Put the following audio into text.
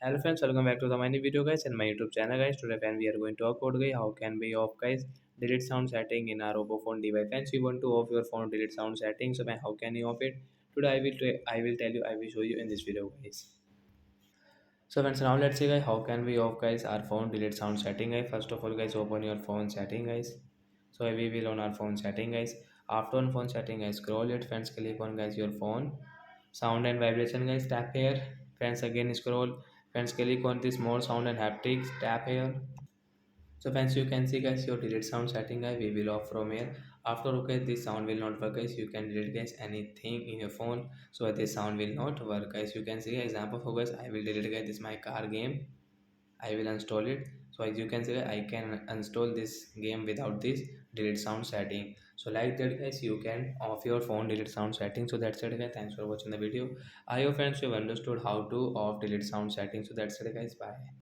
Hello friends, welcome back to the my new video guys and my YouTube channel guys. Today when we are going to talk about guys how can we off guys delete sound setting in our oppo phone device. Friends, you want to off your phone delete sound setting, so man, how can you off it? Today I will tell you, I will show you in this video guys. So friends, now let's see guys how can we off guys our phone delete sound setting guys. First of all guys, open your phone setting guys. So we will on our phone setting guys. After on phone setting guys, scroll it friends, click on guys your phone sound and vibration guys, tap here friends, again scroll friends, click on this more sound and haptics, tap here. So friends, you can see guys your delete sound setting guys, we will off from here. After okay, this sound will not work guys, you can delete guys anything in your phone, so this sound will not work guys. You can see example for guys, I will delete guys this my car game, I will install it. So as you can see I can install this game without this delete sound setting. So like that guys, you can off your phone delete sound setting. So that's it guys, thanks for watching the video. I hope friends you have understood how to off delete sound setting. So that's it guys, bye.